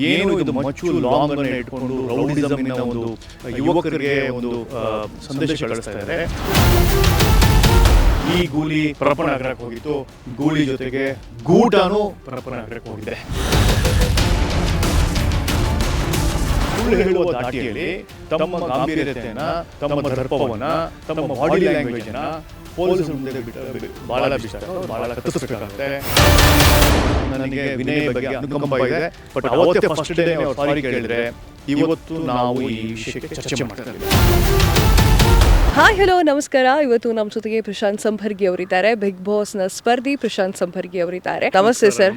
ಏನು ಇದು ಮಚ್ಚು ಲಾಂಗ್ ಅನ್ನು ಇಟ್ಕೊಂಡು ರೌಡಿಸಮ್ನ ಒಂದು ಯುವಕರಿಗೆ ಒಂದು ಸಂದೇಶ ಕಳಿಸ್ತಾ ಇದ್ದಾರೆ. ಈ ಗೂಳಿ ಪರಪ್ಪನ ನಗರಕ್ಕೆ ಹೋಗಿತ್ತು, ಗೂಳಿ ಜೊತೆಗೆ ಗೂಟನೂ ಪರಪ್ಪನ ನಗರಕ್ಕೆ ಹೋಗಿದೆ. ಸುಳ್ಳು ಹೇಳುವ ದಾಟಿಯಲ್ಲಿ ತಮ್ಮ ಗಾಂಭೀರ್ಯತೆಯನ್ನ, ತಮ್ಮ ದರ್ಪವನ್ನ, ತಮ್ಮ ಬಾಡಿ ಲ್ಯಾಂಗ್ವೇಜ್ ಅನ್ನ ಪೊಲೀಸರ ಮುಂದೆ ಬಹಳ ಕತ್ತಿಸಬೇಕಾಗುತ್ತೆ. ನನಗೆ ವಿನಯ್ ಬಗ್ಗೆ ಅನುಕಂಪ ಇದೆ, ಬಟ್ ಅವತ್ತೇ ಫಸ್ಟ್ ಡೇ ಸಾರಿ ಕೇಳಿದ್ರೆ ಇವತ್ತು ನಾವು ಈ ವಿಷಯಕ್ಕೆ ಚರ್ಚೆ ಮಾಡ್ತಾ ಇದ್ದೀವಿ. ಹಾಯ್ ಹಲೋ ನಮಸ್ಕಾರ. ಇವತ್ತು ನಮ್ಮ ಜೊತೆಗೆ ಪ್ರಶಾಂತ್ ಸಂಭರ್ಗಿ ಅವರಿದ್ದಾರೆ. ಬಿಗ್ ಬಾಸ್ನ ಸ್ಪರ್ಧಿ ಪ್ರಶಾಂತ್ ಸಂಭರ್ಗಿ ಅವರಿದ್ದಾರೆ. ನಮಸ್ತೆ ಸರ್.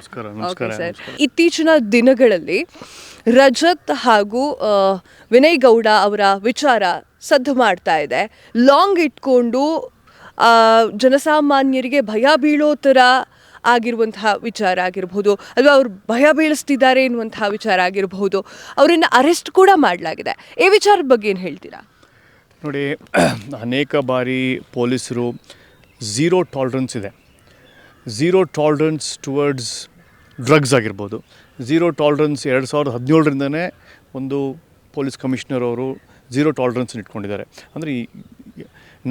ಸರ್, ಇತ್ತೀಚಿನ ದಿನಗಳಲ್ಲಿ ರಜತ್ ಹಾಗೂ ವಿನಯ್ ಗೌಡ ಅವರ ವಿಚಾರ ಸದ್ದು ಮಾಡ್ತಾ ಇದೆ. ಲಾಂಗ್ ಇಟ್ಕೊಂಡು ಜನಸಾಮಾನ್ಯರಿಗೆ ಭಯ ಬೀಳೋ ಥರ ಆಗಿರುವಂತಹ ವಿಚಾರ ಆಗಿರಬಹುದು, ಅಥವಾ ಅವ್ರು ಭಯ ಬೀಳಿಸ್ತಿದ್ದಾರೆ ಎನ್ನುವಂತಹ ವಿಚಾರ ಆಗಿರಬಹುದು. ಅವರನ್ನು ಅರೆಸ್ಟ್ ಕೂಡ ಮಾಡಲಾಗಿದೆ. ಈ ವಿಚಾರದ ಬಗ್ಗೆ ಏನು ಹೇಳ್ತೀರಾ? ನೋಡಿ, ಅನೇಕ ಬಾರಿ ಪೊಲೀಸರು ಝೀರೋ ಟಾಲರೆನ್ಸ್ ಇದೆ. ಝೀರೋ ಟಾಲರೆನ್ಸ್ ಟುವರ್ಡ್ಸ್ ಡ್ರಗ್ಸ್ ಆಗಿರ್ಬೋದು. ಝೀರೋ ಟಾಲರೆನ್ಸ್ 2017ರಿಂದನೇ ಒಂದು ಪೊಲೀಸ್ ಕಮಿಷನರ್ ಅವರು ಝೀರೋ ಟಾಲರೆನ್ಸ್ ಇಟ್ಕೊಂಡಿದ್ದಾರೆ. ಅಂದರೆ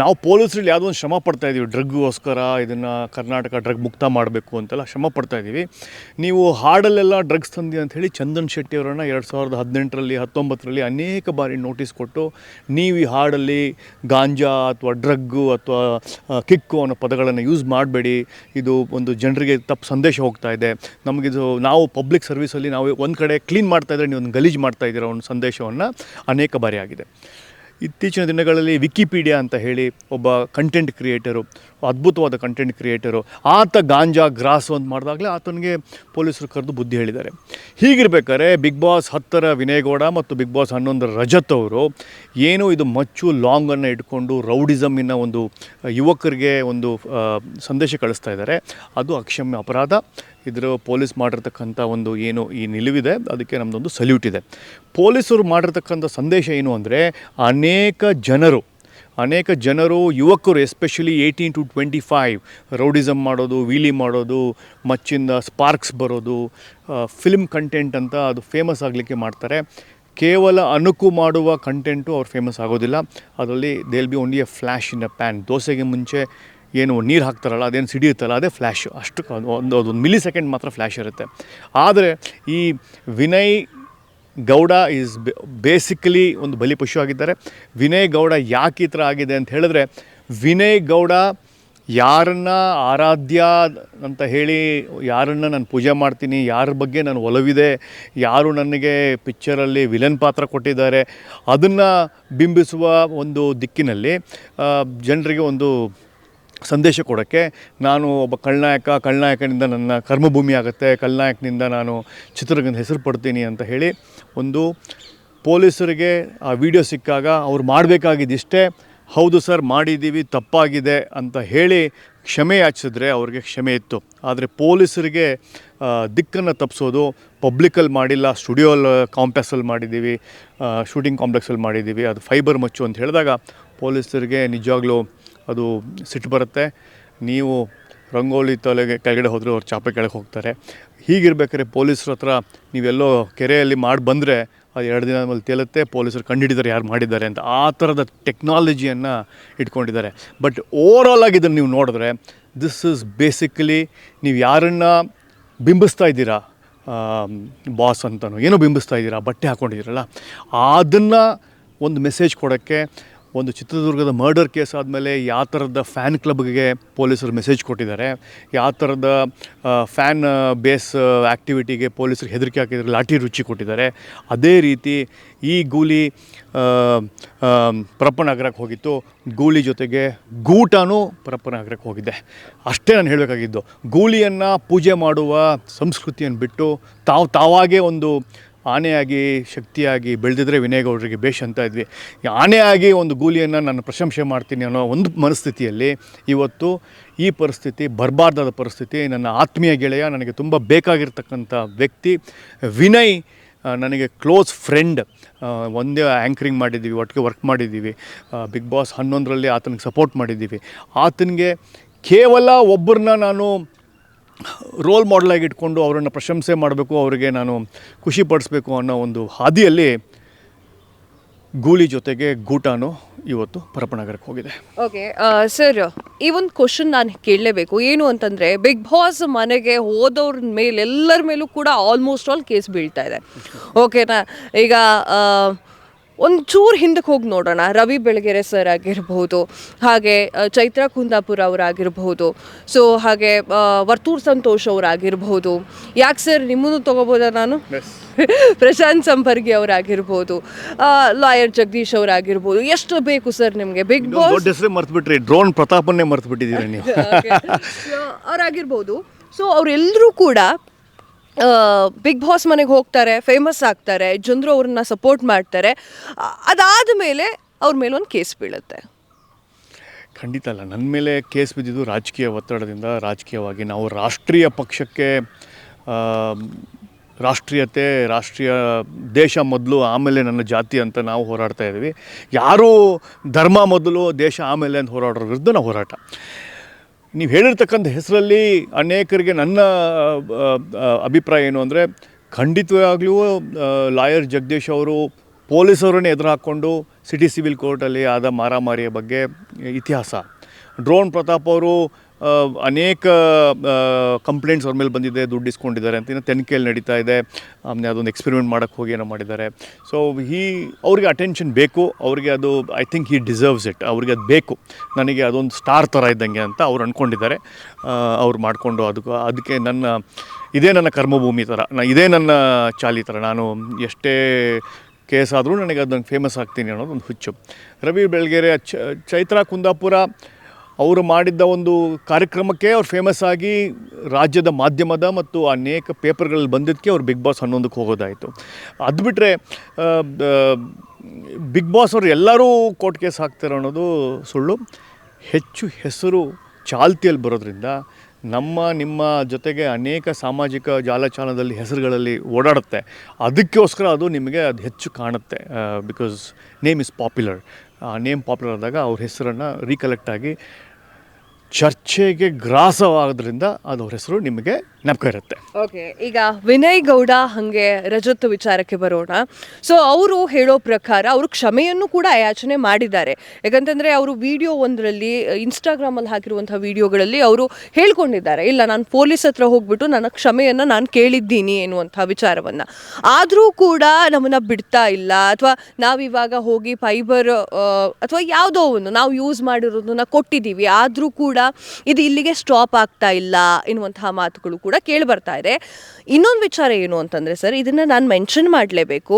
ನಾವು ಪೊಲೀಸರಲ್ಲಿ ಯಾವುದೋ ಒಂದು ಶ್ರಮ ಪಡ್ತಾಯಿದ್ದೀವಿ, ಡ್ರಗ್ಗೋಸ್ಕರ ಇದನ್ನು ಕರ್ನಾಟಕ ಡ್ರಗ್ ಮುಕ್ತ ಮಾಡಬೇಕು ಅಂತೆಲ್ಲ ಶ್ರಮ ಪಡ್ತಾಯಿದ್ದೀವಿ. ನೀವು ಹಾಡಲ್ಲೆಲ್ಲ ಡ್ರಗ್ಸ್ ತಂದಿ ಅಂಥೇಳಿ ಚಂದನ್ ಶೆಟ್ಟಿ ಅವರನ್ನು 2018ರಲ್ಲಿ 19ರಲ್ಲಿ ಅನೇಕ ಬಾರಿ ನೋಟಿಸ್ ಕೊಟ್ಟು, ನೀವು ಈ ಹಾಡಲ್ಲಿ ಗಾಂಜಾ ಅಥವಾ ಡ್ರಗ್ಗು ಅಥವಾ ಕಿಕ್ಕು ಅನ್ನೋ ಪದಗಳನ್ನು ಯೂಸ್ ಮಾಡಬೇಡಿ, ಇದು ಒಂದು ಜನರಿಗೆ ತಪ್ಪು ಸಂದೇಶ ಹೋಗ್ತಾ ಇದೆ, ನಮಗಿದು ನಾವು ಪಬ್ಲಿಕ್ ಸರ್ವಿಸಲ್ಲಿ ನಾವು ಒಂದು ಕಡೆ ಕ್ಲೀನ್ ಮಾಡ್ತಾಯಿದ್ರೆ ನೀವು ಒಂದು ಗಲೀಜು ಮಾಡ್ತಾಯಿದ್ದೀರೋ ಒಂದು ಸಂದೇಶವನ್ನು ಅನೇಕ ಬಾರಿ ಆಗಿದೆ. ಇತ್ತೀಚಿನ ದಿನಗಳಲ್ಲಿ ವಿಕಿಪೀಡಿಯಾ ಅಂತ ಹೇಳಿ ಒಬ್ಬ ಕಂಟೆಂಟ್ ಕ್ರಿಯೇಟರು, ಅದ್ಭುತವಾದ ಕಂಟೆಂಟ್ ಕ್ರಿಯೇಟರು, ಆತ ಗಾಂಜಾ ಗ್ರಾಸು ಅಂತ ಮಾಡಿದಾಗಲೇ ಆತನಿಗೆ ಪೊಲೀಸರು ಕರೆದು ಬುದ್ಧಿ ಹೇಳಿದ್ದಾರೆ. ಹೀಗಿರ್ಬೇಕಾದ್ರೆ ಬಿಗ್ ಬಾಸ್ 10ರ ವಿನಯ್ ಗೌಡ ಮತ್ತು ಬಿಗ್ ಬಾಸ್ 11ರ ರಜತ್ ಅವರು ಏನು ಇದು ಮಚ್ಚು ಲಾಂಗನ್ನು ಇಟ್ಕೊಂಡು ರೌಡಿಸಮ್ಮಿನ ಒಂದು ಯುವಕರಿಗೆ ಒಂದು ಸಂದೇಶ ಕಳಿಸ್ತಾ ಇದ್ದಾರೆ. ಅದು ಅಕ್ಷಮ್ಯ ಅಪರಾಧ. ಇದರ ಪೊಲೀಸ್ ಮಾಡಿರ್ತಕ್ಕಂಥ ಒಂದು ಏನು ಈ ನಿಲುವಿದೆ, ಅದಕ್ಕೆ ನಮ್ಮದೊಂದು ಸಲ್ಯೂಟ್ ಇದೆ. ಪೊಲೀಸರು ಮಾಡಿರ್ತಕ್ಕಂಥ ಸಂದೇಶ ಏನು ಅಂದರೆ, ಅನೇಕ ಜನರು ಯುವಕರು ಎಸ್ಪೆಷಲಿ 18 to 25 ರೌಡಿಸಮ್ ಮಾಡೋದು, ವೀಲಿ ಮಾಡೋದು, ಮಚ್ಚಿಂದ ಸ್ಪಾರ್ಕ್ಸ್ ಬರೋದು, ಫಿಲ್ಮ್ ಕಂಟೆಂಟ್ ಅಂತ ಅದು ಫೇಮಸ್ ಆಗಲಿಕ್ಕೆ ಮಾಡ್ತಾರೆ. ಕೇವಲ ಅನುಕು ಮಾಡುವ ಕಂಟೆಂಟು ಅವ್ರು ಫೇಮಸ್ ಆಗೋದಿಲ್ಲ. ಅದರಲ್ಲಿ they'll B only A flash in a pan. ದೋಸೆಗೆ ಮುಂಚೆ ಏನು ನೀರು ಹಾಕ್ತಾರಲ್ಲ, ಅದೇನು ಸಿಡಿಯುತ್ತಲ್ಲ, ಅದೇ ಫ್ಲ್ಯಾಶು. ಅಷ್ಟು ಒಂದು ಮಿಲಿ ಸೆಕೆಂಡ್ ಮಾತ್ರ ಫ್ಲ್ಯಾಶ್ ಇರುತ್ತೆ. ಆದರೆ ಈ ವಿನಯ್ ಗೌಡ ಈಸ್ ಬೇಸಿಕಲಿ ಒಂದು ಬಲಿಪಶು ಆಗಿದ್ದಾರೆ. ವಿನಯ್ ಗೌಡ ಯಾಕೆ ಈ ಥರ ಆಗಿದೆ ಅಂತ ಹೇಳಿದ್ರೆ, ವಿನಯ್ ಗೌಡ ಯಾರನ್ನ ಆರಾಧ್ಯ ಅಂತ ಹೇಳಿ, ಯಾರನ್ನು ನಾನು ಪೂಜೆ ಮಾಡ್ತೀನಿ, ಯಾರ ಬಗ್ಗೆ ನಾನು ಒಲವಿದೆ, ಯಾರು ನನಗೆ ಪಿಕ್ಚರಲ್ಲಿ ವಿಲನ್ ಪಾತ್ರ ಕೊಟ್ಟಿದ್ದಾರೆ, ಅದನ್ನು ಬಿಂಬಿಸುವ ಒಂದು ದಿಕ್ಕಿನಲ್ಲಿ ಜನರಿಗೆ ಒಂದು ಸಂದೇಶ ಕೊಡೋಕ್ಕೆ, ನಾನು ಒಬ್ಬ ಖಳನಾಯಕನಿಂದ ನನ್ನ ಕರ್ಮಭೂಮಿ ಆಗುತ್ತೆ, ಖಳನಾಯಕನಿಂದ ನಾನು ಚಿತ್ರರಂಗದ ಹೆಸರು ಪಡ್ತೀನಿ ಅಂತ ಹೇಳಿ ಒಂದು ಪೊಲೀಸರಿಗೆ ಆ ವಿಡಿಯೋ ಸಿಕ್ಕಾಗ ಅವ್ರು ಮಾಡಬೇಕಾಗಿದ್ದಿಷ್ಟೇ, ಹೌದು ಸರ್ ಮಾಡಿದ್ದೀವಿ, ತಪ್ಪಾಗಿದೆ ಅಂತ ಹೇಳಿ ಕ್ಷಮೆ ಯಾಚಿಸಿದ್ರೆ ಅವ್ರಿಗೆ ಕ್ಷಮೆ ಇತ್ತು. ಆದರೆ ಪೊಲೀಸರಿಗೆ ದಿಕ್ಕನ್ನು ತಪ್ಪಿಸೋದು, ಪಬ್ಲಿಕಲ್ಲಿ ಮಾಡಿಲ್ಲ, ಸ್ಟುಡಿಯೋಲ್ಲಿ ಕಾಂಪ್ಲೆಕ್ಸಲ್ಲಿ ಮಾಡಿದ್ದೀವಿ, ಶೂಟಿಂಗ್ ಕಾಂಪ್ಲೆಕ್ಸಲ್ಲಿ ಮಾಡಿದ್ದೀವಿ, ಅದು ಫೈಬರ್ ಮಚ್ಚು ಅಂತ ಹೇಳಿದಾಗ ಪೊಲೀಸರಿಗೆ ನಿಜವಾಗ್ಲೂ ಅದು ಸಿಟ್ಟು ಬರುತ್ತೆ. ನೀವು ರಂಗೋಲಿ ಕೆಳಗಡೆ ಹೋದರೆ ಅವ್ರು ಚಾಪೆ ಕೆಳಗೆ ಹೋಗ್ತಾರೆ. ಹೀಗಿರ್ಬೇಕಾದ್ರೆ ಪೊಲೀಸ್ರ ಹತ್ರ ನೀವೆಲ್ಲೋ ಕೆರೆಯಲ್ಲಿ ಮಾಡಿ ಬಂದರೆ ಅದು 2 ದಿನ ಮೇಲೆ ತೇಲುತ್ತೆ, ಪೊಲೀಸರು ಕಂಡುಹಿಡಿತಾರೆ ಯಾರು ಮಾಡಿದ್ದಾರೆ ಅಂತ. ಆ ಥರದ ಟೆಕ್ನಾಲಜಿಯನ್ನು ಇಟ್ಕೊಂಡಿದ್ದಾರೆ. ಬಟ್ ಓವರಾಲ್ ಆಗಿ ಇದನ್ನು ನೀವು ನೋಡಿದ್ರೆ, ದಿಸ್ ಈಸ್ ಬೇಸಿಕಲಿ ನೀವು ಯಾರನ್ನು ಬಿಂಬಿಸ್ತಾ ಇದ್ದೀರಾ, ಬಾಸ್ ಅಂತನೋ ಏನೋ ಬಿಂಬಿಸ್ತಾ ಇದ್ದೀರಾ, ಬಟ್ಟೆ ಹಾಕ್ಕೊಂಡಿದ್ದೀರಲ್ಲ, ಅದನ್ನು ಒಂದು ಮೆಸೇಜ್ ಕೊಡೋಕ್ಕೆ, ಒಂದು ಚಿತ್ರದುರ್ಗದ ಮರ್ಡರ್ ಕೇಸ್ ಆದಮೇಲೆ ಯಾವ ಥರದ ಫ್ಯಾನ್ ಕ್ಲಬ್ಗೆ ಪೊಲೀಸರು ಮೆಸೇಜ್ ಕೊಟ್ಟಿದ್ದಾರೆ, ಯಾವ ಥರದ ಫ್ಯಾನ್ ಬೇಸ್ ಆ್ಯಕ್ಟಿವಿಟಿಗೆ ಪೊಲೀಸರು ಹೆದರಿಕೆ ಹಾಕಿದರೆ ಲಾಠಿ ರುಚಿ ಕೊಟ್ಟಿದ್ದಾರೆ, ಅದೇ ರೀತಿ ಈ ಗೂಳಿ ಪರಪ್ಪನ ನಗರಕ್ಕೆ ಹೋಗಿತ್ತು, ಗೂಳಿ ಜೊತೆಗೆ ಗೂಟನೂ ಪರಪ್ಪನ ನಗರಕ್ಕೆ ಹೋಗಿದೆ. ಅಷ್ಟೇ ನಾನು ಹೇಳಬೇಕಾಗಿದ್ದು. ಗೂಳಿಯನ್ನು ಪೂಜೆ ಮಾಡುವ ಸಂಸ್ಕೃತಿಯನ್ನು ಬಿಟ್ಟು ತಾವಾಗೇ ಒಂದು ಆನೆಯಾಗಿ ಶಕ್ತಿಯಾಗಿ ಬೆಳೆದಿದ್ರೆ ವಿನಯ್ ಗೌಡರಿಗೆ ಬೇಷ್ ಅಂತ ಇದ್ವಿ. ಆನೆಯಾಗಿ ಒಂದು ಗೂಳಿಯನ್ನು ನಾನು ಪ್ರಶಂಸೆ ಮಾಡ್ತೀನಿ ಅನ್ನೋ ಒಂದು ಮನಸ್ಥಿತಿಯಲ್ಲಿ ಇವತ್ತು ಈ ಪರಿಸ್ಥಿತಿ, ಬರಬಾರ್ದಾದ ಪರಿಸ್ಥಿತಿ. ನನ್ನ ಆತ್ಮೀಯ ಗೆಳೆಯ, ನನಗೆ ತುಂಬ ಬೇಕಾಗಿರ್ತಕ್ಕಂಥ ವ್ಯಕ್ತಿ ವಿನಯ್, ನನಗೆ ಕ್ಲೋಸ್ ಫ್ರೆಂಡ್. ಒಂದೇ ಆ್ಯಂಕರಿಂಗ್ ಮಾಡಿದ್ದೀವಿ, ಒಟ್ಟಿಗೆ ವರ್ಕ್ ಮಾಡಿದ್ದೀವಿ. ಬಿಗ್ ಬಾಸ್ 11ರಲ್ಲಿ ಆತನಿಗೆ ಸಪೋರ್ಟ್ ಮಾಡಿದ್ದೀವಿ. ಆತನಿಗೆ ಕೇವಲ ಒಬ್ಬರನ್ನ ನಾನು ರೋಲ್ ಮಾಡೆಲಾಗಿ ಇಟ್ಕೊಂಡು ಅವರನ್ನು ಪ್ರಶಂಸೆ ಮಾಡಬೇಕು, ಅವರಿಗೆ ನಾನು ಖುಷಿ ಪಡಿಸ್ಬೇಕು ಅನ್ನೋ ಒಂದು ಹಾದಿಯಲ್ಲಿ ಗೂಳಿ ಜೊತೆಗೆ ಗೂಟಾನು ಇವತ್ತು ಪರಪ್ಪನಗರಕ್ಕೆ ಹೋಗಿದೆ. ಓಕೆ ಸರ್, ಈ ಒಂದು ಕ್ವಶನ್ ನಾನು ಕೇಳಲೇಬೇಕು. ಏನು ಅಂತಂದರೆ, ಬಿಗ್ ಬಾಸ್ ಮನೆಗೆ ಹೋದವ್ರ ಮೇಲೆ ಎಲ್ಲರ ಮೇಲೂ ಕೂಡ ಆಲ್ಮೋಸ್ಟ್ ಆಲ್ ಕೇಸ್ ಬೀಳ್ತಾ ಇದೆ. ಓಕೆನಾ? ಈಗ ಒಂಚೂರು ಹಿಂದಕ್ಕೆ ಹೋಗಿ ನೋಡೋಣ. ರವಿ ಬೆಳಗೆರೆ ಸರ್ ಆಗಿರ್ಬೋದು, ಹಾಗೆ ಚೈತ್ರಾ ಕುಂದಾಪುರ ಅವರಾಗಿರ್ಬೋದು, ಸೊ ಹಾಗೆ ವರ್ತೂರ್ ಸಂತೋಷ್ ಅವರಾಗಿರ್ಬೋದು. ಯಾಕೆ ಸರ್ ನಿಮ್ಮನ್ನು ತೊಗೋಬೋದಾ ನಾನು? ಪ್ರಶಾಂತ್ ಸಂಪರ್ಗಿ ಅವರಾಗಿರ್ಬೋದು, ಲಾಯರ್ ಜಗದೀಶ್ ಅವರಾಗಿರ್ಬೋದು. ಎಷ್ಟು ಬೇಕು ಸರ್ ನಿಮಗೆ? ಬಿಗ್ ಬಾಸ್ ದೊಡ್ಡ ಹೆಸರೇ ಮರ್ತ್ಬಿಟ್ರಿ, ಡ್ರೋನ್ ಪ್ರತಾಪನ್ನೇ ಮರ್ತ್ಬಿಟ್ಟಿದ್ದೀರಿ ನೀವು. ಅವರಾಗಿರ್ಬೋದು. ಸೊ ಅವರೆಲ್ಲರೂ ಕೂಡ ಬಿಗ್ ಬಾಸ್ ಮನೆಗೆ ಹೋಗ್ತಾರೆ, ಫೇಮಸ್ ಆಗ್ತಾರೆ, ಜನರು ಅವ್ರನ್ನ ಸಪೋರ್ಟ್ ಮಾಡ್ತಾರೆ. ಅದಾದ ಮೇಲೆ ಅವ್ರ ಮೇಲೆ ಒಂದು ಕೇಸ್ ಬೀಳುತ್ತೆ. ಖಂಡಿತ ಅಲ್ಲ, ನನ್ನ ಮೇಲೆ ಕೇಸ್ ಬಿದ್ದಿದ್ದು ರಾಜಕೀಯ ಒತ್ತಡದಿಂದ. ರಾಜಕೀಯವಾಗಿ ನಾವು ರಾಷ್ಟ್ರೀಯ ಪಕ್ಷಕ್ಕೆ ರಾಷ್ಟ್ರೀಯತೆ, ರಾಷ್ಟ್ರೀಯ ದೇಶ ಮೊದಲು ಆಮೇಲೆ ನನ್ನ ಜಾತಿ ಅಂತ ನಾವು ಹೋರಾಡ್ತಾ ಇದ್ದೀವಿ. ಯಾರೂ ಧರ್ಮ ಮೊದಲು ದೇಶ ಆಮೇಲೆ ಅಂತ ಹೋರಾಡೋದ್ರ ವಿರುದ್ಧ ನಾವು ಹೋರಾಟ. ನೀವು ಹೇಳಿರ್ತಕ್ಕಂಥ ಹೆಸರಲ್ಲಿ ಅನೇಕರಿಗೆ ನನ್ನ ಅಭಿಪ್ರಾಯ ಏನು ಅಂದರೆ, ಖಂಡಿತವಾಗ್ಲೂ ಲಾಯರ್ ಜಗದೀಶ್ ಅವರು ಪೊಲೀಸರನ್ನೇ ಎದುರು ಹಾಕ್ಕೊಂಡು ಸಿಟಿ ಸಿವಿಲ್ ಕೋರ್ಟಲ್ಲಿ ಆದ ಮಾರಾಮಾರಿಯ ಬಗ್ಗೆ ಇತಿಹಾಸ. ಡ್ರೋನ್ ಪ್ರತಾಪ್ ಅವರು ಅನೇಕ ಕಂಪ್ಲೇಂಟ್ಸ್ ಅವ್ರ ಮೇಲೆ ಬಂದಿದೆ, ದುಡ್ಡು ಇಸ್ಕೊಂಡಿದ್ದಾರೆ ಅಂತ ಇನ್ನು ತನಿಖೆಯಲ್ಲಿ ನಡೀತಾ ಇದೆ. ಆಮೇಲೆ ಅದೊಂದು ಎಕ್ಸ್ಪೆರಿಮೆಂಟ್ ಮಾಡೋಕ್ಕೆ ಹೋಗಿ ಏನೋ ಮಾಡಿದ್ದಾರೆ. ಸೊ ಅವ್ರಿಗೆ ಅಟೆನ್ಷನ್ ಬೇಕು, ಅವ್ರಿಗೆ ಅದು I think he deserves it. ಅವ್ರಿಗೆ ಅದು ಬೇಕು, ನನಗೆ ಅದೊಂದು ಸ್ಟಾರ್ ಥರ ಇದ್ದಂಗೆ ಅಂತ ಅವ್ರು ಅಂದ್ಕೊಂಡಿದ್ದಾರೆ. ಅವ್ರು ಮಾಡಿಕೊಂಡು ಅದಕ್ಕೆ ಇದೇ ನನ್ನ ಕರ್ಮಭೂಮಿ ಥರ, ಇದೇ ನನ್ನ ಚಾಲಿ ಥರ. ನಾನು ಎಷ್ಟೇ ಕೇಸ್ ಆದರೂ ನನಗೆ ಅದನ್ನು ಫೇಮಸ್ ಆಗ್ತೀನಿ ಅನ್ನೋದು ಒಂದು ಹುಚ್ಚು. ರವಿ ಬೆಳಗೆರೆ, ಚೈತ್ರಾ ಕುಂದಾಪುರ ಅವರು ಮಾಡಿದ್ದ ಒಂದು ಕಾರ್ಯಕ್ರಮಕ್ಕೆ ಅವ್ರು ಫೇಮಸ್ ಆಗಿ ರಾಜ್ಯದ ಮಾಧ್ಯಮದ ಮತ್ತು ಅನೇಕ ಪೇಪರ್ಗಳಲ್ಲಿ ಬಂದಿದ್ದಕ್ಕೆ ಅವ್ರು ಬಿಗ್ ಬಾಸ್ 11ಕ್ಕೆ ಹೋಗೋದಾಯಿತು. ಅದು ಬಿಟ್ಟರೆ ಬಿಗ್ ಬಾಸ್ ಅವರು ಎಲ್ಲರೂ ಕೋರ್ಟ್ ಕೇಸ್ ಹಾಕ್ತಾರೆ ಅನ್ನೋದು ಸುಳ್ಳು. ಹೆಚ್ಚು ಹೆಸರು ಚಾಲ್ತಿಯಲ್ಲಿ ಬರೋದ್ರಿಂದ ನಿಮ್ಮ ಜೊತೆಗೆ ಅನೇಕ ಸಾಮಾಜಿಕ ಜಾಲತಾಣದಲ್ಲಿ ಹೆಸರುಗಳಲ್ಲಿ ಓಡಾಡುತ್ತೆ. ಅದಕ್ಕೋಸ್ಕರ ಅದು ನಿಮಗೆ ಅದು ಹೆಚ್ಚು ಕಾಣುತ್ತೆ. Because name is popular. ಆ ನೇಮ್ ಪಾಪ್ಯುಲರ್ ಆದಾಗ ಅವ್ರ ಹೆಸರನ್ನು ರೀಕಲೆಕ್ಟ್ ಆಗಿ ಚರ್ಚೆಗೆ ಗ್ರಾಸವಾಗೋದ್ರಿಂದ ಅದು ಅವ್ರ ಹೆಸರು ನಿಮಗೆ ನೆನಪು ಇರುತ್ತೆ. ಓಕೆ, ಈಗ ವಿನಯ್ ಗೌಡ ಹಾಗೆ ರಜತ್ ವಿಚಾರಕ್ಕೆ ಬರೋಣ. ಸೊ ಅವರು ಹೇಳೋ ಪ್ರಕಾರ ಅವರು ಕ್ಷಮೆಯನ್ನು ಕೂಡ ಯಾಚನೆ ಮಾಡಿದ್ದಾರೆ. ಯಾಕಂತಂದರೆ ಅವರು ವಿಡಿಯೋ ಒಂದರಲ್ಲಿ ಇನ್ಸ್ಟಾಗ್ರಾಮಲ್ಲಿ ಹಾಕಿರುವಂಥ ವಿಡಿಯೋಗಳಲ್ಲಿ ಅವರು ಹೇಳ್ಕೊಂಡಿದ್ದಾರೆ, ಇಲ್ಲ ನಾನು ಪೊಲೀಸ್ ಹತ್ರ ಹೋಗ್ಬಿಟ್ಟು ನನ್ನ ಕ್ಷಮೆಯನ್ನು ನಾನು ಕೇಳಿದ್ದೀನಿ ಎನ್ನುವಂಥ ವಿಚಾರವನ್ನು. ಆದರೂ ಕೂಡ ನಮ್ಮನ್ನು ಬಿಡ್ತಾ ಇಲ್ಲ, ಅಥವಾ ನಾವಿವಾಗ ಹೋಗಿ ಫೈಬರ್ ಅಥವಾ ಯಾವುದೋ ಒಂದು ನಾವು ಯೂಸ್ ಮಾಡಿರೋದನ್ನ ಕೊಟ್ಟಿದ್ದೀವಿ, ಆದರೂ ಕೂಡ ಇದು ಇಲ್ಲಿಗೆ ಸ್ಟಾಪ್ ಆಗ್ತಾ ಇಲ್ಲ ಎನ್ನುವಂತಹ ಮಾತುಗಳು ಕೂಡ ಕೇಳಿ ಬರ್ತಾ ಇದೆ. ಇನ್ನೊಂದು ವಿಚಾರ ಏನು ಅಂತಂದರೆ ಸರ್, ಇದನ್ನು ನಾನು ಮೆನ್ಷನ್ ಮಾಡಲೇಬೇಕು,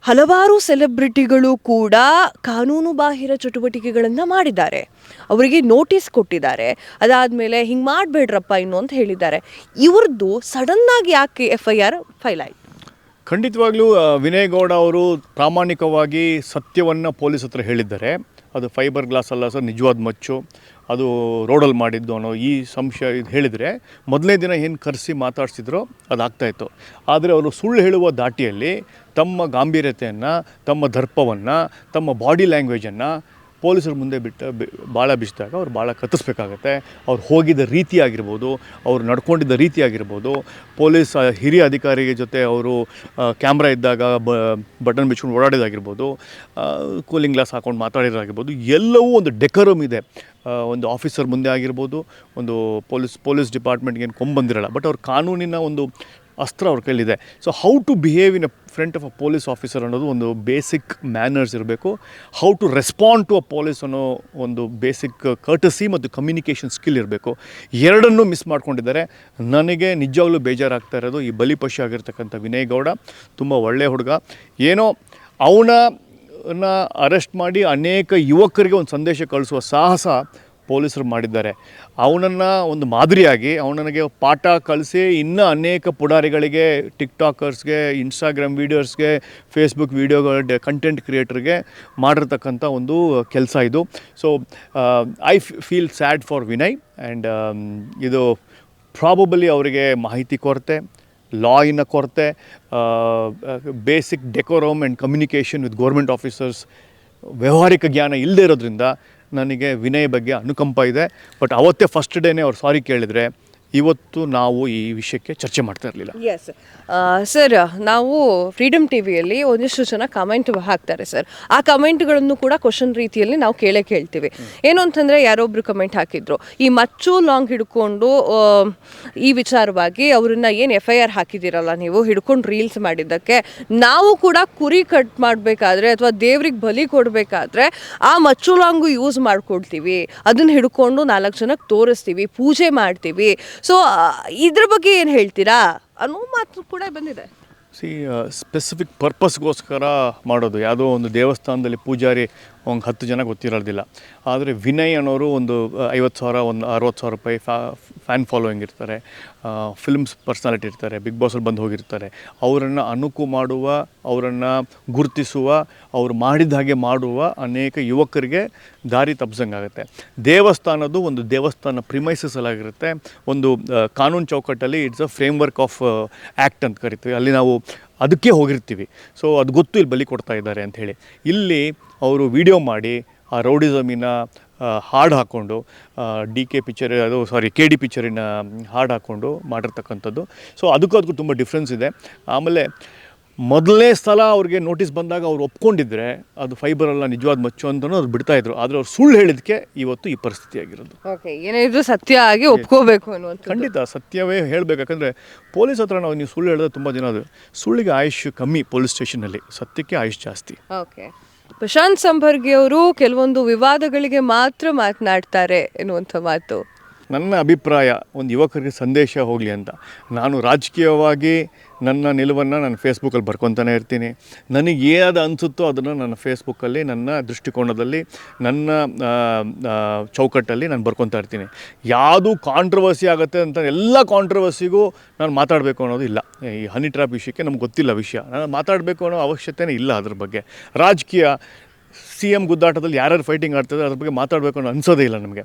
ಹಲವಾರು ಸೆಲೆಬ್ರಿಟಿಗಳು ಕೂಡ ಕಾನೂನು ಬಾಹಿರ ಚಟುವಟಿಕೆಗಳನ್ನು ಮಾಡಿದ್ದಾರೆ, ಅವರಿಗೆ ನೋಟಿಸ್ ಕೊಟ್ಟಿದ್ದಾರೆ, ಅದಾದಮೇಲೆ ಹಿಂಗೆ ಮಾಡಬೇಡ್ರಪ್ಪ ಇನ್ನು ಅಂತ ಹೇಳಿದ್ದಾರೆ. ಇವ್ರದ್ದು ಸಡನ್ನಾಗಿ ಯಾಕೆ FIR ಫೈಲ್ ಆಯಿತು? ಖಂಡಿತವಾಗ್ಲೂ ವಿನಯ್ ಗೌಡ ಅವರು ಪ್ರಾಮಾಣಿಕವಾಗಿ ಸತ್ಯವನ್ನು ಪೊಲೀಸ್ ಹತ್ರ ಹೇಳಿದ್ದಾರೆ. ಅದು ಫೈಬರ್ ಗ್ಲಾಸ್ ಅಲ್ಲ ಸರ್, ನಿಜವಾದ ಮಚ್ಚು, ಅದು ರೋಡಲ್ಲಿ ಮಾಡಿದ್ದು ಅನ್ನೋ ಈ ಸಂಶಯ ಇದು ಹೇಳಿದರೆ ಮೊದಲನೇ ದಿನ ಏನು ಕರೆಸಿ ಮಾತಾಡ್ಸಿದ್ರೋ ಅದಾಗ್ತಾಯಿತ್ತು. ಆದರೆ ಅವರು ಸುಳ್ಳು ಹೇಳುವ ದಾಟಿಯಲ್ಲಿ ತಮ್ಮ ಗಾಂಭೀರ್ಯತೆಯನ್ನು, ತಮ್ಮ ದರ್ಪವನ್ನು, ತಮ್ಮ ಬಾಡಿ ಲ್ಯಾಂಗ್ವೇಜನ್ನು ಪೊಲೀಸರ ಮುಂದೆ ಭಾಳ ಬಿಸಿದಾಗ ಅವ್ರು ಭಾಳ ಕತ್ತಿಸ್ಬೇಕಾಗತ್ತೆ. ಅವ್ರು ಹೋಗಿದ್ದ ರೀತಿ ಆಗಿರ್ಬೋದು, ಅವ್ರು ನಡ್ಕೊಂಡಿದ್ದ ರೀತಿ ಆಗಿರ್ಬೋದು, ಪೊಲೀಸ್ ಹಿರಿಯ ಅಧಿಕಾರಿಗೆ ಜೊತೆ ಅವರು ಕ್ಯಾಮ್ರಾ ಇದ್ದಾಗ ಬಟನ್ ಬಿಚ್ಕೊಂಡು ಓಡಾಡೋದಾಗಿರ್ಬೋದು, ಕೂಲಿಂಗ್ ಗ್ಲಾಸ್ ಹಾಕ್ಕೊಂಡು ಮಾತಾಡಿರೋದಾಗಿರ್ಬೋದು, ಎಲ್ಲವೂ ಒಂದು ಡೆಕೋರಮ್ ಇದೆ. ಒಂದು ಆಫೀಸರ್ ಮುಂದೆ ಆಗಿರ್ಬೋದು, ಒಂದು ಪೊಲೀಸ್ ಡಿಪಾರ್ಟ್ಮೆಂಟ್ಗೆ ಏನು ಕೊಂಬಂದಿರಲ್ಲ, ಬಟ್ ಅವ್ರ ಕಾನೂನಿನ ಒಂದು ಅಸ್ತ್ರ ಅವ್ರ ಕೈಲಿದೆ. So how to behave in a front of a police officer ಅನ್ನೋದು ಒಂದು ಬೇಸಿಕ್ ಮ್ಯಾನರ್ಸ್ ಇರಬೇಕು. How to respond to a police ಅನ್ನೋ ಒಂದು ಬೇಸಿಕ್ ಕರ್ಟಸಿ ಮತ್ತು ಕಮ್ಯುನಿಕೇಷನ್ ಸ್ಕಿಲ್ ಇರಬೇಕು. ಎರಡನ್ನೂ ಮಿಸ್ ಮಾಡ್ಕೊಂಡಿದ್ದಾರೆ. ನನಗೆ ನಿಜವಾಗ್ಲೂ ಬೇಜಾರಾಗ್ತಾ ಇರೋದು ಈ ಬಲಿಪಶು ಆಗಿರ್ತಕ್ಕಂಥ ವಿನಯ್ ಗೌಡ. ತುಂಬ ಒಳ್ಳೆಯ ಹುಡುಗ. ಏನೋ ಅವನನ್ನು ಅರೆಸ್ಟ್ ಮಾಡಿ ಅನೇಕ ಯುವಕರಿಗೆ ಒಂದು ಸಂದೇಶ ಕಳಿಸುವ ಸಾಹಸ ಪೊಲೀಸರು ಮಾಡಿದ್ದಾರೆ. ಅವನನ್ನು ಒಂದು ಮಾದರಿಯಾಗಿ ಅವನಿಗೆ ಪಾಠ ಕಲಿಸಿ ಇನ್ನೂ ಅನೇಕ ಪುಡಾರಿಗಳಿಗೆ, ಟಿಕ್ಟಾಕರ್ಸ್ಗೆ, ಇನ್ಸ್ಟಾಗ್ರಾಮ್ ವೀಡಿಯೋಸ್ಗೆ, ಫೇಸ್ಬುಕ್ ವೀಡಿಯೋಗಳ ಕಂಟೆಂಟ್ ಕ್ರಿಯೇಟರ್ಗೆ ಮಾಡಿರ್ತಕ್ಕಂಥ ಒಂದು ಕೆಲಸ ಇದು. So I feel sad for Vinay. And ಇದು ಪ್ರಾಬಬಲಿ ಅವರಿಗೆ ಮಾಹಿತಿ ಕೊರತೆ, ಲಾಯಿನ ಕೊರತೆ, basic decorum and communication with government officers ವ್ಯಾವಹಾರಿಕ ಜ್ಞಾನ ಇಲ್ಲದೇ ಇರೋದ್ರಿಂದ ನನಗೆ ವಿನಯ್ ಬಗ್ಗೆ ಅನುಕಂಪ ಇದೆ. ಬಟ್ ಅವತ್ತೇ ಫಸ್ಟ್ ಡೇನೇ ಅವ್ರು ಸಾರಿ ಕೇಳಿದರೆ ಇವತ್ತು ನಾವು ಈ ವಿಷಯಕ್ಕೆ ಚರ್ಚೆ ಮಾಡ್ತಾ ಇರಲಿಲ್ಲ. ಎಸ್ ಸರ್, ನಾವು ಫ್ರೀಡಮ್ ಟಿವಿಯಲ್ಲಿ ಒಂದಿಷ್ಟು ಜನ ಕಮೆಂಟ್ ಹಾಕ್ತಾರೆ ಸರ್. ಆ ಕಮೆಂಟ್ಗಳನ್ನು ಕೂಡ ಕ್ವಶನ್ ರೀತಿಯಲ್ಲಿ ನಾವು ಕೇಳ್ತೀವಿ. ಏನು ಅಂತಂದರೆ, ಯಾರೊಬ್ರು ಕಮೆಂಟ್ ಹಾಕಿದ್ರು, ಈ ಮಚ್ಚು ಲಾಂಗ್ ಹಿಡ್ಕೊಂಡು ಈ ವಿಚಾರವಾಗಿ ಅವ್ರನ್ನ ಏನು FIR ಹಾಕಿದ್ದೀರಲ್ಲ ನೀವು ಹಿಡ್ಕೊಂಡು ರೀಲ್ಸ್ ಮಾಡಿದ್ದಕ್ಕೆ, ನಾವು ಕೂಡ ಕುರಿ ಕಟ್ ಮಾಡಬೇಕಾದ್ರೆ ಅಥವಾ ದೇವ್ರಿಗೆ ಬಲಿ ಕೊಡಬೇಕಾದ್ರೆ ಆ ಮಚ್ಚು ಲಾಂಗು ಯೂಸ್ ಮಾಡ್ಕೊಳ್ತೀವಿ, ಅದನ್ನು ಹಿಡ್ಕೊಂಡು 4 ಜನಕ್ಕೆ ತೋರಿಸ್ತೀವಿ, ಪೂಜೆ ಮಾಡ್ತೀವಿ. ಸೊ ಇದ್ರ ಬಗ್ಗೆ ಏನು ಹೇಳ್ತೀರಾ ಅನ್ನೋ ಮಾತು ಕೂಡ ಬಂದಿದೆ. ಸ್ಪೆಸಿಫಿಕ್ ಪರ್ಪಸ್ಗೋಸ್ಕರ ಮಾಡೋದು. ಯಾವುದೋ ಒಂದು ದೇವಸ್ಥಾನದಲ್ಲಿ ಪೂಜಾರಿ ಒಂದು 10 ಜನ ಗೊತ್ತಿರೋದಿಲ್ಲ, ಆದರೆ ವಿನಯ್ ಅನ್ನೋರು ಒಂದು 50,000 ಒಂದು 60,000 ರೂಪಾಯಿ ಫ್ಯಾನ್ ಫಾಲೋಯಿಂಗ್ ಇರ್ತಾರೆ, ಫಿಲ್ಮ್ಸ್ ಪರ್ಸ್ನಾಲಿಟಿ ಇರ್ತಾರೆ, ಬಿಗ್ ಬಾಸಲ್ಲಿ ಬಂದು ಹೋಗಿರ್ತಾರೆ. ಅವರನ್ನು ಅನುಕು ಮಾಡುವ, ಅವರನ್ನು ಗುರುತಿಸುವ, ಅವರು ಮಾಡಿದ ಹಾಗೆ ಮಾಡುವ ಅನೇಕ ಯುವಕರಿಗೆ ದಾರಿ ತಪ್ಪಿಸಂಗಾಗುತ್ತೆ. ದೇವಸ್ಥಾನದ್ದು ಒಂದು ದೇವಸ್ಥಾನ ಪ್ರಿಮೈಸಸ್ ಆಗಿರುತ್ತೆ, ಒಂದು ಕಾನೂನು ಚೌಕಟ್ಟಲ್ಲಿ it's a framework of act ಅಂತ ಕರಿತೀವಿ, ಅಲ್ಲಿ ನಾವು ಅದಕ್ಕೆ ಹೋಗಿರ್ತೀವಿ. ಸೊ ಅದು ಗೊತ್ತು ಇಲ್ಲಿ ಬಲಿ ಕೊಡ್ತಾ ಇದ್ದಾರೆ ಅಂಥೇಳಿ. ಇಲ್ಲಿ ಅವರು ವಿಡಿಯೋ ಮಾಡಿ ಆ ರೌಡಿಸಮಿನ ಹಾಡು ಹಾಕ್ಕೊಂಡು DK ಪಿಕ್ಚರ್ KD ಪಿಕ್ಚರಿನ ಹಾಡು ಹಾಕ್ಕೊಂಡು ಮಾಡಿರ್ತಕ್ಕಂಥದ್ದು. ಸೊ ಅದಕ್ಕೂ ತುಂಬ ಡಿಫ್ರೆನ್ಸ್ ಇದೆ. ಆಮೇಲೆ ಮೊದಲನೇ ಸಲ ಅವ್ರಿಗೆ ನೋಟಿಸ್ ಬಂದಾಗ ಅವ್ರು ಒಪ್ಕೊಂಡಿದ್ರೆ ಅದು ಫೈಬರಲ್ಲ ನಿಜವಾದ ಮಚ್ಚು ಅಂತಲೂ ಅವ್ರು ಬಿಡ್ತಾಯಿದ್ರು. ಆದರೆ ಅವ್ರು ಸುಳ್ಳು ಹೇಳಿದಕ್ಕೆ ಇವತ್ತು ಈ ಪರಿಸ್ಥಿತಿ ಆಗಿರೋದು. ಓಕೆ, ಏನಿದ್ರು ಸತ್ಯ ಆಗಿ ಒಪ್ಕೋಬೇಕು ಅನ್ನುವಂಥ. ಖಂಡಿತ ಸತ್ಯವೇ ಹೇಳಬೇಕು. ಯಾಕಂದರೆ ಪೊಲೀಸ್ ಹತ್ರ ನೀವು ಸುಳ್ಳು ಹೇಳಿದ್ರೆ ತುಂಬ ಜನ ಅದು ಸುಳ್ಳಿಗೆ ಆಯುಷ್ ಕಮ್ಮಿ, ಪೊಲೀಸ್ ಸ್ಟೇಷನಲ್ಲಿ ಸತ್ಯಕ್ಕೆ ಆಯುಷ್ ಜಾಸ್ತಿ. ಓಕೆ, ಪ್ರಶಾಂತ್ ಸಂಭರ್ಗಿ ಅವರು ಕೆಲವೊಂದು ವಿವಾದಗಳಿಗೆ ಮಾತ್ರ ಮಾತನಾಡ್ತಾರೆ ಎನ್ನುವಂಥ ಮಾತು. ನನ್ನ ಅಭಿಪ್ರಾಯ, ಒಂದು ಯುವಕರಿಗೆ ಸಂದೇಶ ಹೋಗಲಿ ಅಂತ ನಾನು ರಾಜಕೀಯವಾಗಿ ನನ್ನ ನಿಲುವನ್ನು ನಾನು ಫೇಸ್ಬುಕ್ಕಲ್ಲಿ ಬರ್ಕೊತಾನೆ ಇರ್ತೀನಿ. ನನಗೆ ಏನಾದ ಅನಿಸುತ್ತೋ ಅದನ್ನು ನನ್ನ ಫೇಸ್ಬುಕ್ಕಲ್ಲಿ, ನನ್ನ ದೃಷ್ಟಿಕೋನದಲ್ಲಿ, ನನ್ನ ಚೌಕಟ್ಟಲ್ಲಿ ನಾನು ಬರ್ಕೊತಾ ಇರ್ತೀನಿ. ಯಾವುದು ಕಾಂಟ್ರವರ್ಸಿ ಆಗುತ್ತೆ ಅಂತ ಎಲ್ಲ ಕಾಂಟ್ರವರ್ಸಿಗೂ ನಾನು ಮಾತಾಡಬೇಕು ಅನ್ನೋದು ಇಲ್ಲ. ಈ ಹನಿ ಟ್ರ್ಯಾಪ್ ವಿಷಯಕ್ಕೆ ನಮ್ಗೆ ಗೊತ್ತಿಲ್ಲ ವಿಷಯ, ನಾನು ಮಾತಾಡಬೇಕು ಅನ್ನೋ ಅವಶ್ಯಕತೆನೇ ಇಲ್ಲ. ಅದ್ರ ಬಗ್ಗೆ ರಾಜಕೀಯ CM ಗುದ್ದಾಟದಲ್ಲಿ ಯಾರ್ಯಾರು ಫೈಟಿಂಗ್ ಆಡ್ತಿದ್ದಾರೆ ಅದ್ರ ಬಗ್ಗೆ ಮಾತಾಡಬೇಕು ಅನ್ನೋ ಅನಿಸೋದೇ ಇಲ್ಲ ನಮಗೆ.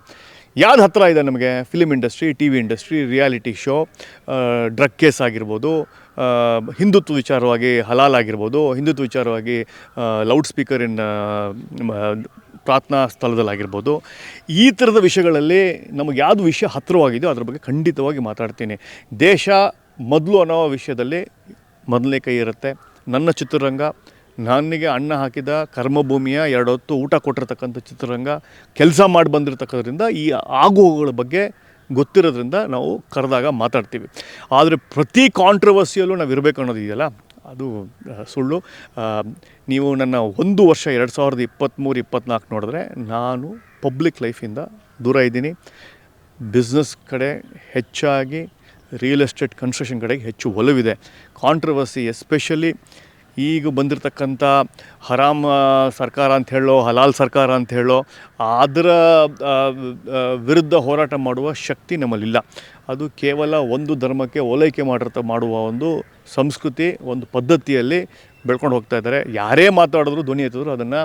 ಯಾವ್ದು ಹತ್ತಿರ ಇದೆ ನಮಗೆ? Film industry, TV industry, reality show, drug case ಆಗಿರ್ಬೋದು, ಹಿಂದುತ್ವ ವಿಚಾರವಾಗಿ ಹಲಾಲ್ ಆಗಿರ್ಬೋದು, ಹಿಂದುತ್ವ ವಿಚಾರವಾಗಿ ಲೌಡ್ ಸ್ಪೀಕರ್ ಪ್ರಾರ್ಥನಾ ಸ್ಥಳದಲ್ಲಾಗಿರ್ಬೋದು. ಈ ಥರದ ವಿಷಯಗಳಲ್ಲಿ ನಮಗೆ ಯಾವುದು ವಿಷಯ ಹತ್ತಿರವಾಗಿದೆಯೋ ಅದ್ರ ಬಗ್ಗೆ ಖಂಡಿತವಾಗಿ ಮಾತಾಡ್ತೀನಿ. ದೇಶ ಮೊದಲು ಅನ್ನೋ ವಿಷಯದಲ್ಲಿ ಮೊದಲನೇ ಕೈ ಇರುತ್ತೆ. ನನ್ನ ಚಿತ್ರರಂಗ, ನನಗೆ ಅನ್ನ ಹಾಕಿದ ಕರ್ಮಭೂಮಿಯ 2 ಹೊತ್ತು ಊಟ ಕೊಟ್ಟಿರ್ತಕ್ಕಂಥ ಚಿತ್ರರಂಗ, ಕೆಲಸ ಮಾಡಿ ಬಂದಿರತಕ್ಕದ್ರಿಂದ ಈ ಆಗುಹೋಗುಗಳ ಬಗ್ಗೆ ಗೊತ್ತಿರೋದ್ರಿಂದ ನಾವು ಕರೆದಾಗ ಮಾತಾಡ್ತೀವಿ. ಆದರೆ ಪ್ರತಿ ಕಾಂಟ್ರವರ್ಸಿಯಲ್ಲೂ ನಾವು ಇರಬೇಕು ಅನ್ನೋದು ಇದೆಯಲ್ಲ, ಅದು ಸುಳ್ಳು. ನೀವು ನನ್ನ 1 ವರ್ಷ 2023-24 ನೋಡಿದ್ರೆ ನಾನು ಪಬ್ಲಿಕ್ ಲೈಫಿಂದ ದೂರ ಇದ್ದೀನಿ. ಬಿಸ್ನೆಸ್ ಕಡೆ ಹೆಚ್ಚಾಗಿ, ರಿಯಲ್ ಎಸ್ಟೇಟ್ ಕನ್ಸ್ಟ್ರಕ್ಷನ್ ಕಡೆಗೆ ಹೆಚ್ಚು ಒಲವಿದೆ. ಕಾಂಟ್ರವರ್ಸಿ ಎಸ್ಪೆಷಲಿ ಈಗ ಬಂದಿರತಕ್ಕಂಥ ಹರಾಮ್ ಸರ್ಕಾರ ಅಂತ ಹೇಳೋ, ಹಲಾಲ್ ಸರ್ಕಾರ ಅಂತ ಹೇಳೋ, ಅದರ ವಿರುದ್ಧ ಹೋರಾಟ ಮಾಡುವ ಶಕ್ತಿ ನಮ್ಮಲ್ಲಿಲ್ಲ. ಅದು ಕೇವಲ ಒಂದು ಧರ್ಮಕ್ಕೆ ಓಲೈಕೆ ಮಾಡುವ ಒಂದು ಸಂಸ್ಕೃತಿ, ಒಂದು ಪದ್ಧತಿಯಲ್ಲಿ ಬೆಳ್ಕೊಂಡು ಹೋಗ್ತಾ ಇದ್ದಾರೆ. ಯಾರೇ ಮಾತಾಡಿದ್ರು, ಧ್ವನಿ ಎತ್ತಿದ್ರು ಅದನ್ನು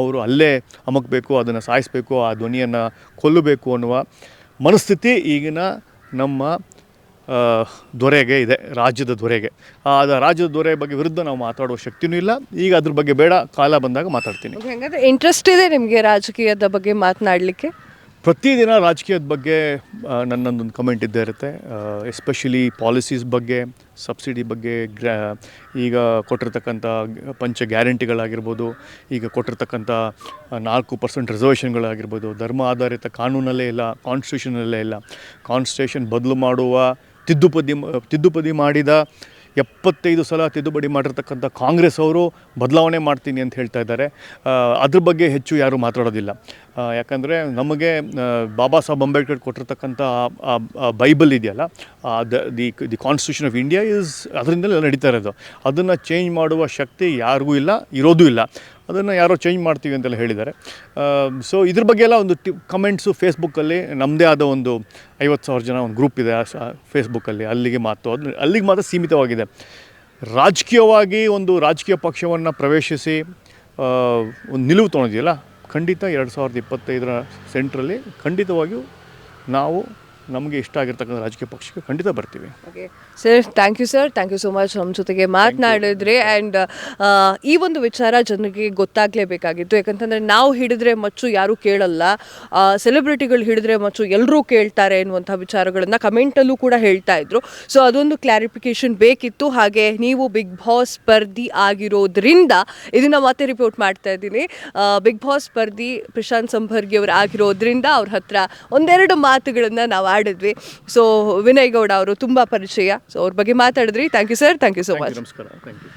ಅವರು ಅಲ್ಲೇ ಅಮಕಬೇಕು, ಅದನ್ನು ಸಾಯಿಸಬೇಕು, ಆ ಧ್ವನಿಯನ್ನು ಕೊಲ್ಲಬೇಕು ಅನ್ನುವ ಮನಸ್ಥಿತಿ ಈಗಿನ ನಮ್ಮ ದೊರೆಗೆ ಇದೆ, ರಾಜ್ಯದ ದೊರೆಗೆ. ರಾಜ್ಯದ ದೊರೆ ಬಗ್ಗೆ ವಿರುದ್ಧ ನಾವು ಮಾತಾಡುವ ಶಕ್ತಿನೂ ಇಲ್ಲ. ಈಗ ಅದ್ರ ಬಗ್ಗೆ ಬೇಡ, ಕಾಲ ಬಂದಾಗ ಮಾತಾಡ್ತೀನಿ. ಹಾಗಾದ್ರೆ ಇಂಟ್ರೆಸ್ಟ್ ಇದೆ ನಿಮಗೆ ರಾಜಕೀಯದ ಬಗ್ಗೆ ಮಾತನಾಡಲಿಕ್ಕೆ? ಪ್ರತಿದಿನ ರಾಜಕೀಯದ ಬಗ್ಗೆ ನನ್ನೊಂದೊಂದು ಕಮೆಂಟ್ ಇದ್ದೇ ಇರುತ್ತೆ. ಎಸ್ಪೆಷಲಿ ಪಾಲಿಸೀಸ್ ಬಗ್ಗೆ, ಸಬ್ಸಿಡಿ ಬಗ್ಗೆ, ಈಗ ಕೊಟ್ಟಿರ್ತಕ್ಕಂಥ ಪಂಚ ಗ್ಯಾರಂಟಿಗಳಾಗಿರ್ಬೋದು, ಈಗ ಕೊಟ್ಟಿರ್ತಕ್ಕಂಥ 4% ರಿಸರ್ವೇಷನ್ಗಳಾಗಿರ್ಬೋದು, ಧರ್ಮ ಆಧಾರಿತ ಕಾನೂನಲ್ಲೇ ಇಲ್ಲ, ಕಾನ್ಸ್ಟಿಟ್ಯೂಷನಲ್ಲೇ ಇಲ್ಲ. ಕಾನ್ಸ್ಟಿಟ್ಯೂಷನ್ ಬದಲು ಮಾಡುವ, ತಿದ್ದುಪಡಿ ಮಾಡಿದ 75 ಸಲ ತಿದ್ದುಪಡಿ ಮಾಡಿರ್ತಕ್ಕಂಥ ಕಾಂಗ್ರೆಸ್ ಅವರು ಬದಲಾವಣೆ ಮಾಡ್ತೀನಿ ಅಂತ ಹೇಳ್ತಾ ಇದ್ದಾರೆ. ಅದ್ರ ಬಗ್ಗೆ ಹೆಚ್ಚು ಯಾರೂ ಮಾತಾಡೋದಿಲ್ಲ. ಯಾಕಂದರೆ ನಮಗೆ ಬಾಬಾ ಸಾಹೇಬ್ ಅಂಬೇಡ್ಕರ್ ಕೊಟ್ಟಿರ್ತಕ್ಕಂಥ ಬೈಬಲ್ ಇದೆಯಲ್ಲ, ದಿ ಕಾನ್ಸ್ಟಿಟ್ಯೂಷನ್ ಆಫ್ ಇಂಡಿಯಾ ಅದರಿಂದಲೇ ನಡೀತಾ ಇರೋದು. ಅದನ್ನು ಚೇಂಜ್ ಮಾಡುವ ಶಕ್ತಿ ಯಾರಿಗೂ ಇಲ್ಲ, ಇರೋದೂ ಇಲ್ಲ. ಅದನ್ನು ಯಾರೋ ಚೇಂಜ್ ಮಾಡ್ತೀವಿ ಅಂತೆಲ್ಲ ಹೇಳಿದ್ದಾರೆ. ಸೊ ಇದ್ರ ಬಗ್ಗೆ ಎಲ್ಲ ಒಂದು ಕಮೆಂಟ್ಸು ಫೇಸ್ಬುಕ್ಕಲ್ಲಿ ನಮ್ಮದೇ ಆದ ಒಂದು 50,000 ಜನ ಒಂದು ಗ್ರೂಪ್ ಇದೆ ಫೇಸ್ಬುಕ್ಕಲ್ಲಿ. ಅಲ್ಲಿಗೆ ಮಾತ್ರ ಸೀಮಿತವಾಗಿದೆ. ರಾಜಕೀಯವಾಗಿ ಒಂದು ರಾಜಕೀಯ ಪಕ್ಷವನ್ನು ಪ್ರವೇಶಿಸಿ ಒಂದು ನಿಲುವು ತೊಗೊಂಡಿದೆಯಲ್ಲ, ಖಂಡಿತ 2025 ಸೆಂಟ್ರಲ್ಲಿ ಖಂಡಿತವಾಗಿಯೂ ನಾವು ನಮಗೆ ಇಷ್ಟ ಆಗಿರ್ತಕ್ಕಂಥ ರಾಜಕೀಯ ಪಕ್ಷಕ್ಕೆ ಖಂಡಿತ ಬರ್ತೀವಿ. Okay sir, thank you so much ನಮ್ಮ ಜೊತೆಗೆ ಮಾತನಾಡಿದ್ರಿ. ಆ್ಯಂಡ್ ಈ ಒಂದು ವಿಚಾರ ಜನರಿಗೆ ಗೊತ್ತಾಗಲೇಬೇಕಾಗಿತ್ತು. ಯಾಕಂತಂದರೆ ನಾವು ಹಿಡಿದ್ರೆ ಮಚ್ಚು ಯಾರೂ ಕೇಳಲ್ಲ, ಸೆಲೆಬ್ರಿಟಿಗಳು ಹಿಡಿದ್ರೆ ಮಚ್ಚು ಎಲ್ಲರೂ ಕೇಳ್ತಾರೆ ಎನ್ನುವಂಥ ವಿಚಾರಗಳನ್ನು ಕಮೆಂಟಲ್ಲೂ ಕೂಡ ಹೇಳ್ತಾ ಇದ್ರು. ಸೊ ಅದೊಂದು ಕ್ಲಾರಿಫಿಕೇಶನ್ ಬೇಕಿತ್ತು. ಹಾಗೆ ನೀವು ಬಿಗ್ ಬಾಸ್ ಸ್ಪರ್ಧಿ ಆಗಿರೋದ್ರಿಂದ ಇದನ್ನು ಮತ್ತೆ ರಿಪೋರ್ಟ್ ಮಾಡ್ತಾ ಇದ್ದೀನಿ. ಬಿಗ್ ಬಾಸ್ ಸ್ಪರ್ಧಿ ಪ್ರಶಾಂತ್ ಸಂಭರ್ಗಿ ಅವರು ಆಗಿರೋದ್ರಿಂದ ಅವ್ರ ಹತ್ರ ಒಂದೆರಡು ಮಾತುಗಳನ್ನು ನಾವು ಆಡಿದ್ವಿ. ಸೊ ವಿನಯ್ ಗೌಡ ಅವರು ತುಂಬ ಪರಿಚಯ. ಸೊ ಅವ್ರ ಬಗ್ಗೆ ಮಾತಾಡಿದ್ರಿ. Thank you sir, thank you so much. ನಮಸ್ಕಾರ, ಥ್ಯಾಂಕ್ ಯು.